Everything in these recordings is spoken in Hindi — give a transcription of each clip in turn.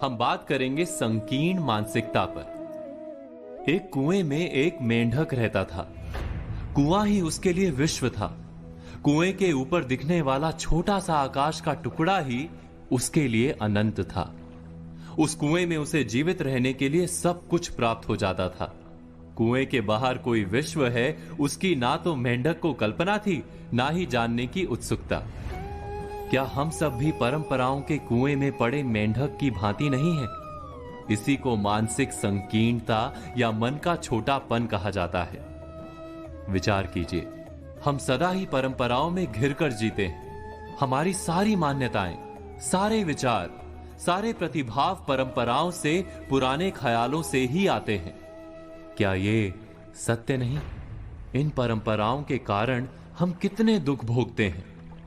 हम बात करेंगे संकीर्ण मानसिकता पर। एक कुएं में एक मेंढक रहता था। कुआं ही उसके लिए विश्व था। कुएं के ऊपर दिखने वाला छोटा सा आकाश का टुकड़ा ही उसके लिए अनंत था। उस कुएं में उसे जीवित रहने के लिए सब कुछ प्राप्त हो जाता था। कुएं के बाहर कोई विश्व है, उसकी ना तो मेंढक को कल्पना थी, ना ही जानने की उत्सुकता। क्या हम सब भी परंपराओं के कुएं में पड़े मेंढक की भांति नहीं है? इसी को मानसिक संकीर्णता या मन का छोटापन कहा जाता है। विचार कीजिए, हम सदा ही परंपराओं में घिरकर जीते हैं। हमारी सारी मान्यताएं, सारे विचार, सारे प्रतिभाव परंपराओं से, पुराने ख्यालों से ही आते हैं। क्या ये सत्य नहीं? इन परंपराओं के कारण हम कितने दुख भोगते हैं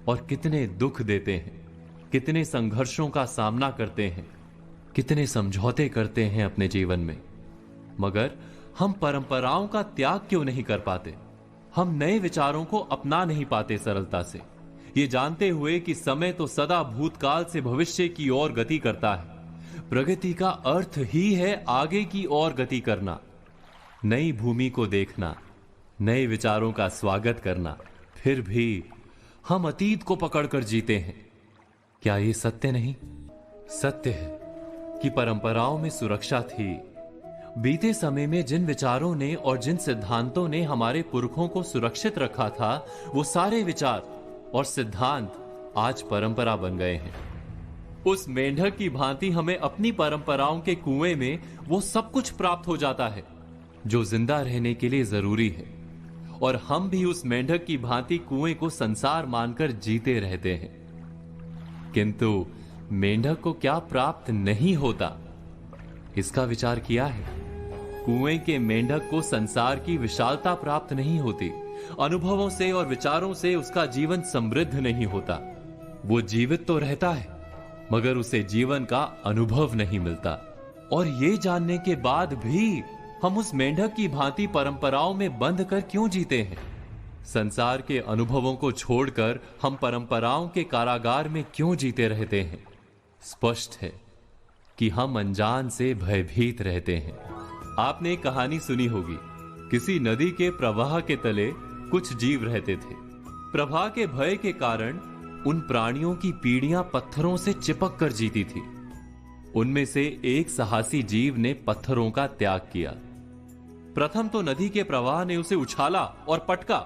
और कितने दुख देते हैं, कितने संघर्षों का सामना करते हैं, कितने समझौते करते हैं अपने जीवन में। मगर हम परंपराओं का त्याग क्यों नहीं कर पाते? हम नए विचारों को अपना नहीं पाते सरलता से, ये जानते हुए कि समय तो सदा भूतकाल से भविष्य की ओर गति करता है। प्रगति का अर्थ ही है आगे की ओर गति करना, नई भूमि को देखना, नए विचारों का स्वागत करना। फिर भी हम अतीत को पकड़कर जीते हैं। क्या ये सत्य नहीं? सत्य है कि परंपराओं में सुरक्षा थी। बीते समय में जिन विचारों ने और जिन सिद्धांतों ने हमारे पुरखों को सुरक्षित रखा था, वो सारे विचार और सिद्धांत आज परंपरा बन गए हैं। उस मेंढक की भांति हमें अपनी परंपराओं के कुएं में वो सब कुछ प्राप्त हो जाता है जो जिंदा रहने के लिए जरूरी है, और हम भी उस मेंढक की भांति कुएं को संसार मानकर जीते रहते हैं। किंतु मेंढक को क्या प्राप्त नहीं होता, इसका विचार किया है? कुएं के मेंढक को संसार की विशालता प्राप्त नहीं होती, अनुभवों से और विचारों से उसका जीवन समृद्ध नहीं होता। वो जीवित तो रहता है, मगर उसे जीवन का अनुभव नहीं मिलता। और ये जानने के बाद भी हम उस मेंढक की भांति परंपराओं में बंध कर क्यों जीते हैं? संसार के अनुभवों को छोड़कर हम परंपराओं के कारागार में क्यों जीते रहते हैं? स्पष्ट है कि हम अनजान से भयभीत रहते हैं। आपने एक कहानी सुनी होगी। किसी नदी के प्रवाह के तले कुछ जीव रहते थे। प्रवाह के भय के कारण उन प्राणियों की पीढ़ियां पत्थरों से चिपक कर जीती थी। उनमें से एक साहसी जीव ने पत्थरों का त्याग किया। प्रथम तो नदी के प्रवाह ने उसे उछाला और पटका,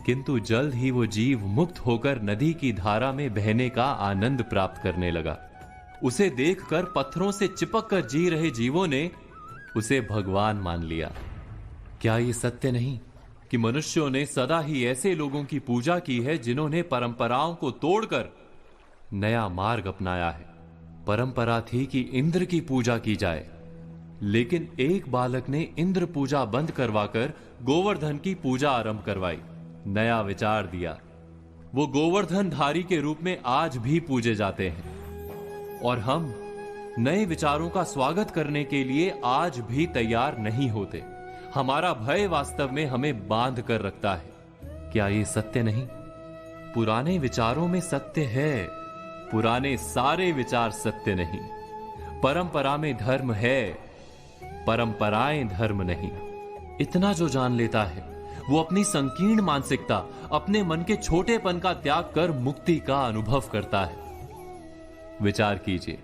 किंतु जल्द ही वो जीव मुक्त होकर नदी की धारा में बहने का आनंद प्राप्त करने लगा। उसे देखकर पत्थरों से चिपक कर जी रहे जीवों ने उसे भगवान मान लिया। क्या ये सत्य नहीं कि मनुष्यों ने सदा ही ऐसे लोगों की पूजा की है जिन्होंने परंपराओं को तोड़कर नया मार्ग अपनाया है? परंपरा थी कि इंद्र की पूजा की जाए, लेकिन एक बालक ने इंद्र पूजा बंद करवाकर गोवर्धन की पूजा आरंभ करवाई, नया विचार दिया। वो गोवर्धन धारी के रूप में आज भी पूजे जाते हैं, और हम नए विचारों का स्वागत करने के लिए आज भी तैयार नहीं होते। हमारा भय वास्तव में हमें बांध कर रखता है। क्या ये सत्य नहीं? पुराने विचारों में सत्य है, पुराने सारे विचार सत्य नहीं। परंपरा में धर्म है, परंपराएं धर्म नहीं। इतना जो जान लेता है वो अपनी संकीर्ण मानसिकता, अपने मन के छोटेपन का त्याग कर मुक्ति का अनुभव करता है। विचार कीजिए,